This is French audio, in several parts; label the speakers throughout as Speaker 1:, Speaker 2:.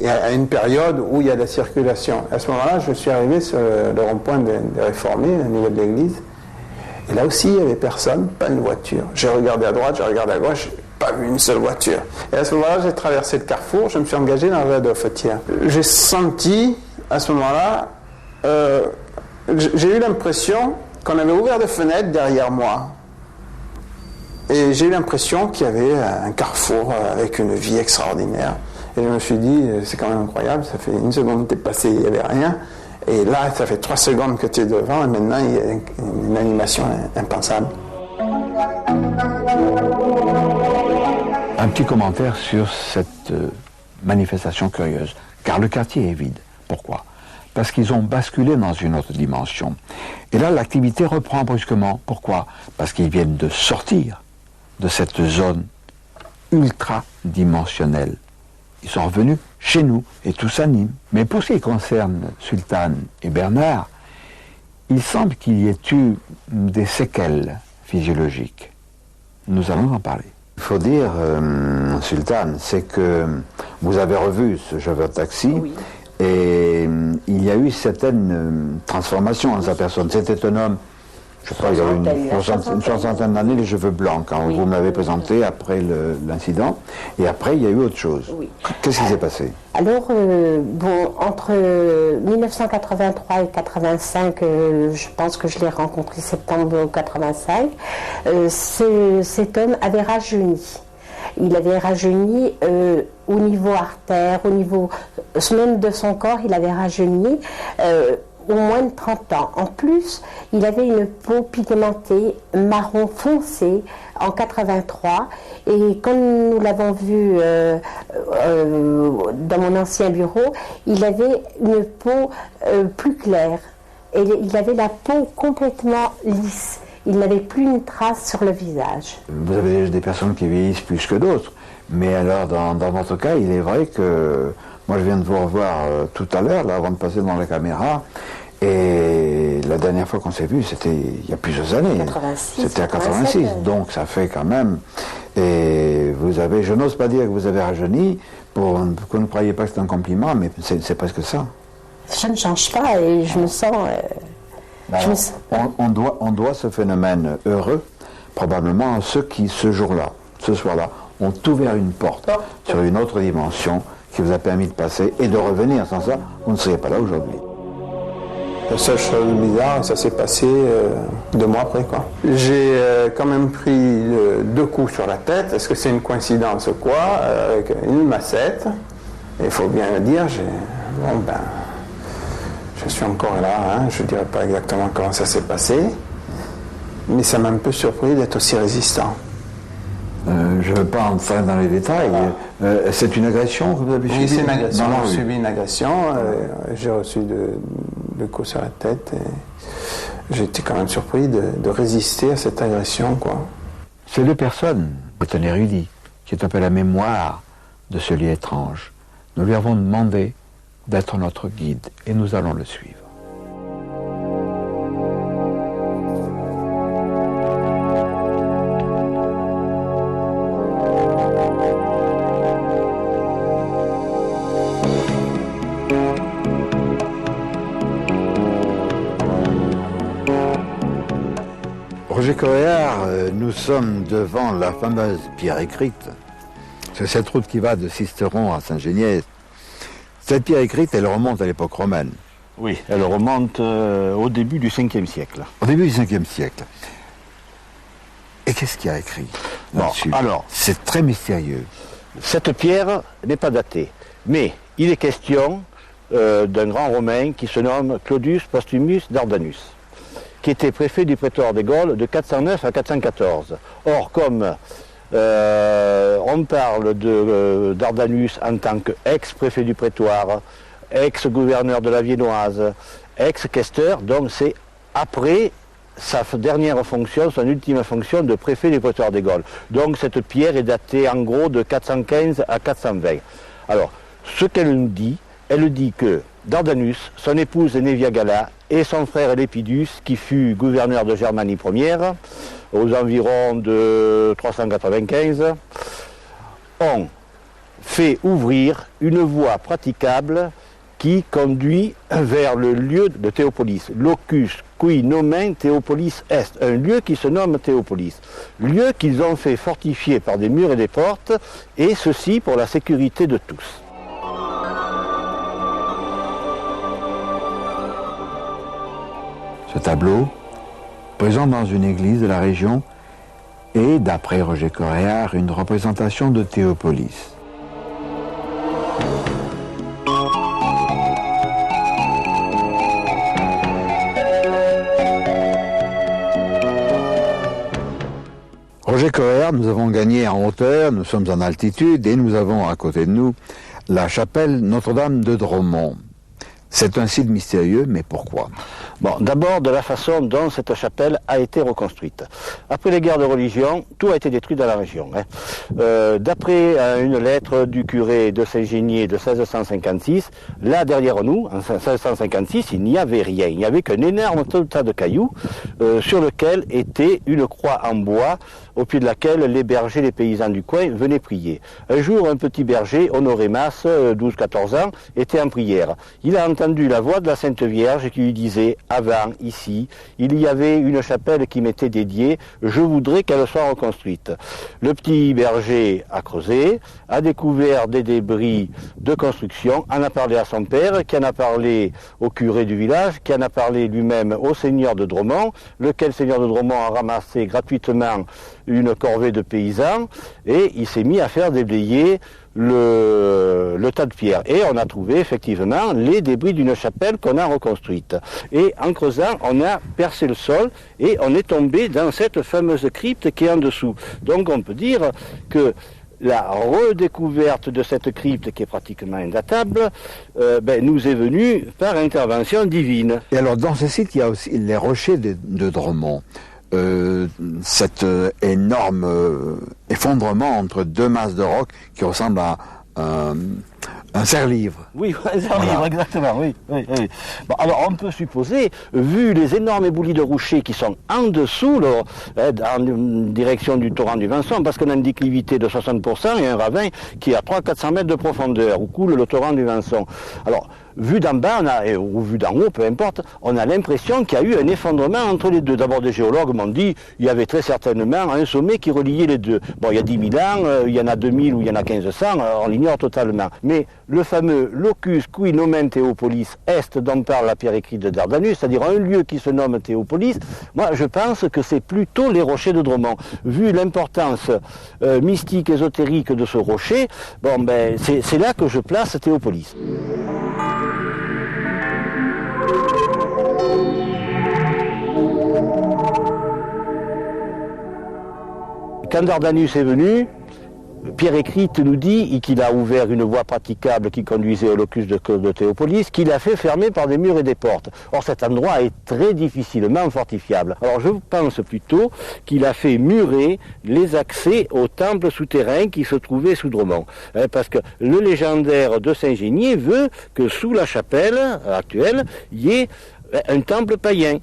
Speaker 1: et à une période où il y a de la circulation. À ce moment-là, je suis arrivé sur le rond-point des Réformés, au niveau de l'église, et là aussi, il n'y avait personne, pas une voiture. J'ai regardé à droite, j'ai regardé à gauche, pas vu une seule voiture. Et à ce moment-là, j'ai traversé le carrefour, je me suis engagé dans la voie de Fautière. J'ai senti, à ce moment-là, j'ai eu l'impression qu'on avait ouvert des fenêtres derrière moi. Et j'ai eu l'impression qu'il y avait un carrefour avec une vie extraordinaire. Et je me suis dit, c'est quand même incroyable, ça fait une seconde que tu es passé, il n'y avait rien. Et là, ça fait 3 secondes que tu es devant, et maintenant, il y a une animation impensable.
Speaker 2: Un petit commentaire sur cette manifestation curieuse. Car le quartier est vide. Pourquoi ? Parce qu'ils ont basculé dans une autre dimension. Et là, l'activité reprend brusquement. Pourquoi ? Parce qu'ils viennent de sortir de cette zone ultra-dimensionnelle. Ils sont revenus chez nous et tout s'anime. Mais pour ce qui concerne Sultan et Bernard, il semble qu'il y ait eu des séquelles physiologiques. Nous allons en parler. Il faut dire, Sultan, c'est que vous avez revu ce chauffeur de taxi, oui. Et il y a eu certaines transformations en sa personne. C'était un homme, je sais pas, il y avait une soixantaine d'années, les cheveux blancs, quand vous me l'avez présenté après l'incident. Et après, il y a eu autre chose. Oui. Qu'est-ce qui s'est passé ?
Speaker 3: Alors, entre 1983 et 85, je pense que je l'ai rencontré septembre 85, cet homme avait rajeuni. Il avait rajeuni au niveau artère, au niveau même de son corps, il avait rajeuni au moins de 30 ans. En plus, il avait une peau pigmentée marron foncé en 83. Et comme nous l'avons vu dans mon ancien bureau, il avait une peau plus claire. Et il avait la peau complètement lisse. Il n'avait plus une trace sur le visage.
Speaker 2: Vous avez des personnes qui vieillissent plus que d'autres. Mais alors, dans votre cas, il est vrai que... Moi, je viens de vous revoir tout à l'heure, là, avant de passer dans la caméra. Et la dernière fois qu'on s'est vu, c'était il y a plusieurs années.
Speaker 3: 86,
Speaker 2: c'était à 86. Donc, ça fait quand même... Et vous avez... Je n'ose pas dire que vous avez rajeuni, pour que vous ne croyez pas que c'est un compliment, mais c'est presque ça.
Speaker 3: Je ne change pas et je me sens...
Speaker 2: On doit ce phénomène heureux probablement à ceux qui, ce soir-là, ont ouvert une porte sur une autre dimension qui vous a permis de passer et de revenir. Sans ça, vous ne seriez pas là aujourd'hui.
Speaker 1: La seule chose bizarre, ça s'est passé 2 mois après, quoi. J'ai quand même pris 2 coups sur la tête. Est-ce que c'est une coïncidence ou quoi ? Avec une massette. Il faut bien le dire, je suis encore là, je ne dirais pas exactement comment ça s'est passé, mais ça m'a un peu surpris d'être aussi résistant.
Speaker 2: Je ne veux pas entrer dans les détails. C'est une agression que vous avez subie ?
Speaker 1: Oui, c'est une agression. J'ai subi une agression, j'ai reçu 2 coups sur la tête et j'ai été quand même surpris de résister à cette agression, quoi.
Speaker 2: Ces 2 personnes, c'est un érudit qui est un peu la mémoire de ce lieu étrange. Nous lui avons demandé d'être notre guide, et nous allons le suivre. Roger Coréard, nous sommes devant la fameuse pierre écrite. C'est cette route qui va de Sisteron à Saint-Géniès. Cette pierre écrite, elle remonte à l'époque romaine.
Speaker 4: Oui, elle remonte au début du 5e siècle.
Speaker 2: Au début du 5e siècle. Et qu'est-ce qu'il y a écrit là-dessus ?
Speaker 4: Alors,
Speaker 2: c'est très mystérieux.
Speaker 4: Cette pierre n'est pas datée, mais il est question d'un grand Romain qui se nomme Claudius Postumus Dardanus, qui était préfet du prétoire des Gaules de 409 à 414. Or, comme on parle de Dardanus en tant qu'ex-préfet du prétoire, ex-gouverneur de la Viennoise, ex-questeur, donc c'est après sa dernière fonction, son ultime fonction de préfet du prétoire des Gaules. Donc cette pierre est datée en gros de 415 à 420. Alors, ce qu'elle nous dit, elle dit que Dardanus, son épouse Nevia Galla et son frère Lépidus, qui fut gouverneur de Germanie première, aux environs de 395, ont fait ouvrir une voie praticable qui conduit vers le lieu de Théopolis, locus qui nomen Théopolis est, un lieu qui se nomme Théopolis, lieu qu'ils ont fait fortifier par des murs et des portes, et ceci pour la sécurité de tous.
Speaker 2: Ce tableau, présent dans une église de la région, est, d'après Roger Coréard, une représentation de Théopolis. Roger Coréard, nous avons gagné en hauteur, nous sommes en altitude et nous avons à côté de nous la chapelle Notre-Dame de Dromont. C'est un site mystérieux, mais pourquoi?
Speaker 4: Bon, d'abord de la façon dont cette chapelle a été reconstruite. Après les guerres de religion, tout a été détruit dans la région. D'après une lettre du curé de Saint-Génier de 1656, là derrière nous, en 1656, il n'y avait rien. Il n'y avait qu'un énorme tas de cailloux sur lequel était une croix en bois au pied de laquelle les bergers, les paysans du coin venaient prier. Un jour, un petit berger, Honoré Masse, 12-14 ans, était en prière. Il a entendu la voix de la Sainte Vierge qui lui disait « Avant, ici, il y avait une chapelle qui m'était dédiée, je voudrais qu'elle soit reconstruite. » Le petit berger a creusé, a découvert des débris de construction, en a parlé à son père, qui en a parlé au curé du village, qui en a parlé lui-même au seigneur de Dromont, lequel seigneur de Dromont a ramassé gratuitement une corvée de paysans, et il s'est mis à faire déblayer le tas de pierres. Et on a trouvé effectivement les débris d'une chapelle qu'on a reconstruite. Et en creusant, on a percé le sol et on est tombé dans cette fameuse crypte qui est en dessous. Donc on peut dire que la redécouverte de cette crypte, qui est pratiquement indatable, nous est venue par intervention divine.
Speaker 2: Et alors dans ce site, il y a aussi les rochers de Dromont. Cet énorme effondrement entre deux masses de roc qui ressemble à un serre-livre.
Speaker 4: Oui, un serre-livre, exactement, oui. Bon, alors on peut supposer, vu les énormes éboulis de rochers qui sont en dessous, en direction du torrent du Vinçon, parce qu'on a une déclivité de 60% et un ravin qui est à 300-400 mètres de profondeur, où coule le torrent du Vinçon. Alors, vu d'en bas, ou vu d'en haut, peu importe, on a l'impression qu'il y a eu un effondrement entre les deux. D'abord, des géologues m'ont dit qu'il y avait très certainement un sommet qui reliait les deux. Bon, il y a 10 000 ans, il y en a 2000 ou il y en a 1500, on l'ignore totalement. Mais le fameux locus qui nomen Théopolis est, dont parle la pierre écrite de Dardanus, c'est-à-dire un lieu qui se nomme Théopolis, moi je pense que c'est plutôt les rochers de Dromont. Vu l'importance mystique, ésotérique de ce rocher, c'est là que je place Théopolis. Quand Dardanus est venu, Pierre écrite nous dit qu'il a ouvert une voie praticable qui conduisait au locus de Théopolis, qu'il a fait fermer par des murs et des portes. Or cet endroit est très difficilement fortifiable. Alors je pense plutôt qu'il a fait murer les accès au temple souterrain qui se trouvait sous Dromont. Parce que le légendaire de Saint-Génier veut que sous la chapelle actuelle, il y ait un temple païen.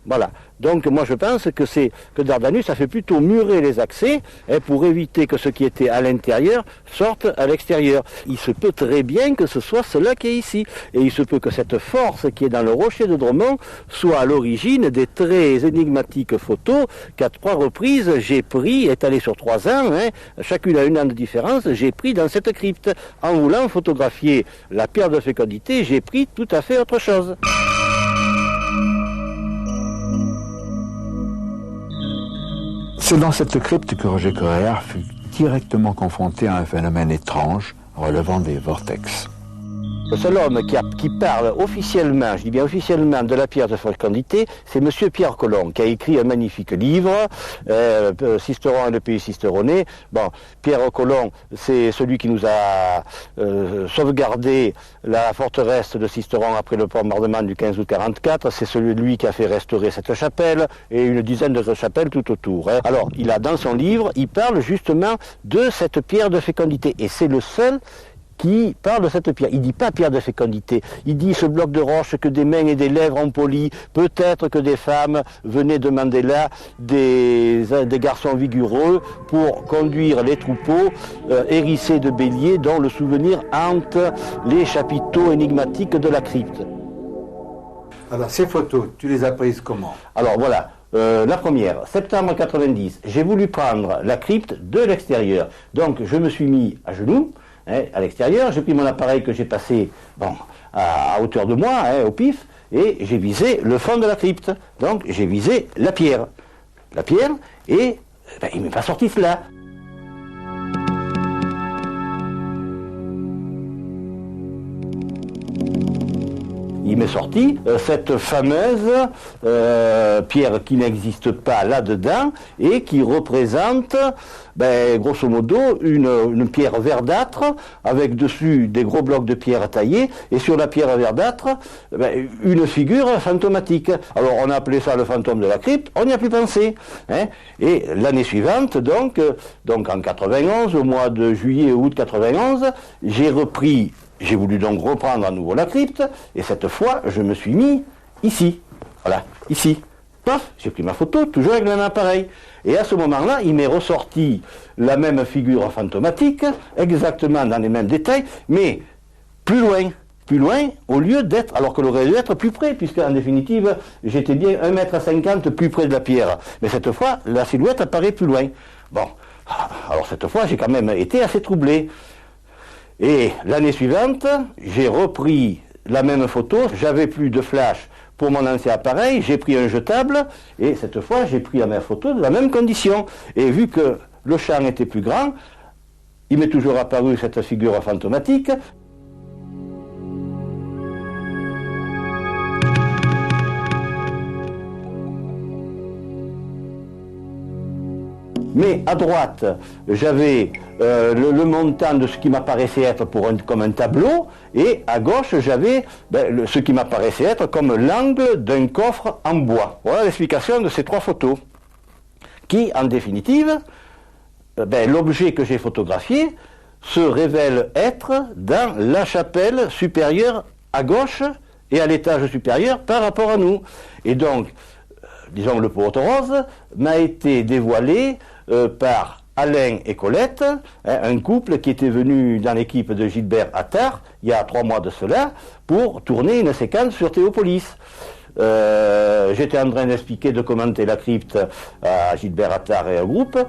Speaker 4: Voilà. Donc moi je pense que Dardanus a fait plutôt murer les accès pour éviter que ce qui était à l'intérieur sorte à l'extérieur. Il se peut très bien que ce soit cela qui est ici. Et il se peut que cette force qui est dans le rocher de Dromont soit à l'origine des très énigmatiques photos qu'à 3 reprises j'ai pris, étalées sur 3 ans, chacune à 1 an de différence, j'ai pris dans cette crypte. En voulant photographier la pierre de fécondité, j'ai pris tout à fait autre chose.
Speaker 2: C'est dans cette crypte que Roger Coréard fut directement confronté à un phénomène étrange relevant des vortex.
Speaker 4: Le seul homme qui parle officiellement, je dis bien officiellement, de la pierre de fécondité, c'est M. Pierre Colomb, qui a écrit un magnifique livre, Sisteron et le pays cisteronais. Bon, Pierre Colomb, c'est celui qui nous a sauvegardé la forteresse de Sisteron après le bombardement du 15 août 1944. C'est celui qui a fait restaurer cette chapelle et une dizaine de chapelles tout autour. Alors, il a dans son livre, il parle justement de cette pierre de fécondité. Et c'est le seul qui parle de cette pierre. Il ne dit pas pierre de fécondité, il dit ce bloc de roche que des mains et des lèvres ont poli, peut-être que des femmes venaient demander là des garçons vigoureux pour conduire les troupeaux hérissés de béliers dont le souvenir hante les chapiteaux énigmatiques de la crypte.
Speaker 2: Alors ces photos, tu les as prises comment?
Speaker 4: Alors voilà. La première, septembre 90, j'ai voulu prendre la crypte de l'extérieur. Donc je me suis mis à genoux, à l'extérieur, j'ai pris mon appareil que j'ai passé à hauteur de moi, au pif, et j'ai visé le fond de la crypte. Donc j'ai visé la pierre. La pierre, et il ne m'est pas sorti cela. Il m'est sorti cette fameuse pierre qui n'existe pas là-dedans et qui représente, grosso modo, une pierre verdâtre avec dessus des gros blocs de pierre taillés et sur la pierre verdâtre, une figure fantomatique. Alors on a appelé ça le fantôme de la crypte, on n'y a plus pensé. Et l'année suivante, donc en 91, au mois de juillet ou août 91, j'ai voulu donc reprendre à nouveau la crypte, et cette fois, je me suis mis ici. Voilà, ici. Paf, j'ai pris ma photo, toujours avec le même appareil. Et à ce moment-là, il m'est ressorti la même figure fantomatique, exactement dans les mêmes détails, mais plus loin, au lieu d'être, alors qu'elle aurait dû être plus près, puisque en définitive, j'étais bien 1,50 m plus près de la pierre. Mais cette fois, la silhouette apparaît plus loin. Bon, alors cette fois, j'ai quand même été assez troublé. Et l'année suivante, j'ai repris la même photo, j'avais plus de flash pour mon ancien appareil, j'ai pris un jetable, et cette fois j'ai pris la même photo de la même condition. Et vu que le champ était plus grand, il m'est toujours apparu cette figure fantomatique. Mais à droite, j'avais le montant de ce qui m'apparaissait être comme un tableau, et à gauche, j'avais ce qui m'apparaissait être comme l'angle d'un coffre en bois. Voilà l'explication de ces trois photos, qui, en définitive, l'objet que j'ai photographié se révèle être dans la chapelle supérieure à gauche et à l'étage supérieur par rapport à nous. Et donc, disons, le pot rose m'a été dévoilé par Alain et Colette, un couple qui était venu dans l'équipe de Gilbert Attard, il y a 3 mois de cela, pour tourner une séquence sur Théopolis. J'étais en train d'expliquer, de commenter la crypte à Gilbert Attard et au groupe.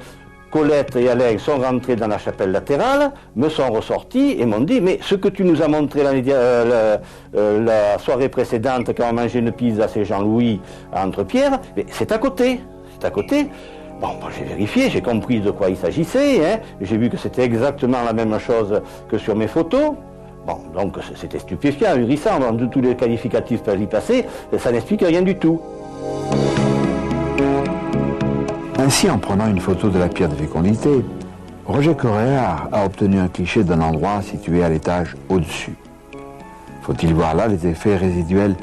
Speaker 4: Colette et Alain sont rentrés dans la chapelle latérale, me sont ressortis et m'ont dit « Mais ce que tu nous as montré la soirée précédente quand on mangeait une pizza chez Jean-Louis à Entrepierre, c'est à côté, c'est à côté. » Bon, j'ai vérifié, j'ai compris de quoi il s'agissait, j'ai vu que c'était exactement la même chose que sur mes photos. Bon, donc c'était stupéfiant, ahurissant, tous les qualificatifs peuvent y passer, ça n'explique rien du tout.
Speaker 2: Ainsi, en prenant une photo de la pierre de fécondité, Roger Correa a obtenu un cliché d'un endroit situé à l'étage au-dessus. Faut-il voir là les effets résiduels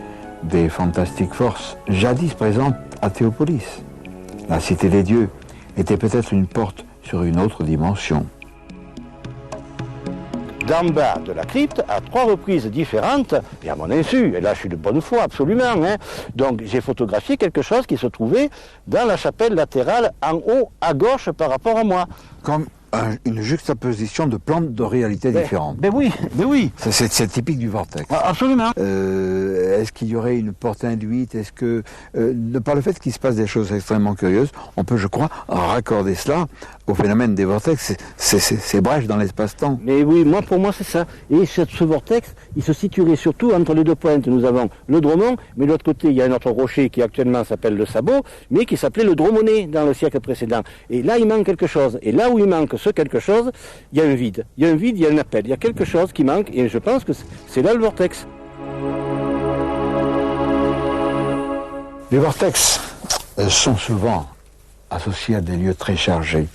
Speaker 2: des Fantastic Forces, jadis présentes à Théopolis? La cité des dieux était peut-être une porte sur une autre dimension.
Speaker 4: D'en bas de la crypte, à 3 reprises différentes, et à mon insu, et là je suis de bonne foi absolument, donc j'ai photographié quelque chose qui se trouvait dans la chapelle latérale en haut à gauche par rapport à moi.
Speaker 2: Comme une juxtaposition de plans de réalité différentes.
Speaker 4: Ben oui, ben oui.
Speaker 2: C'est typique du vortex.
Speaker 4: Absolument.
Speaker 2: Est-ce qu'il y aurait une porte induite? Est-ce que, par le fait qu'il se passe des choses extrêmement curieuses, on peut, je crois, raccorder cela au phénomène des vortex, ces brèches dans l'espace-temps?
Speaker 4: Mais oui, pour moi c'est ça. Et ce vortex, il se situerait surtout entre les deux pointes. Nous avons le Dromont, mais de l'autre côté, il y a un autre rocher qui actuellement s'appelle le Sabot, mais qui s'appelait le Dromonnet dans le siècle précédent. Et là, il manque quelque chose. Et là où il manque ce quelque chose, il y a un vide. Il y a un vide, il y a un appel. Il y a quelque chose qui manque, et je pense que c'est là le vortex.
Speaker 2: Les vortex sont souvent associés à des lieux très chargés.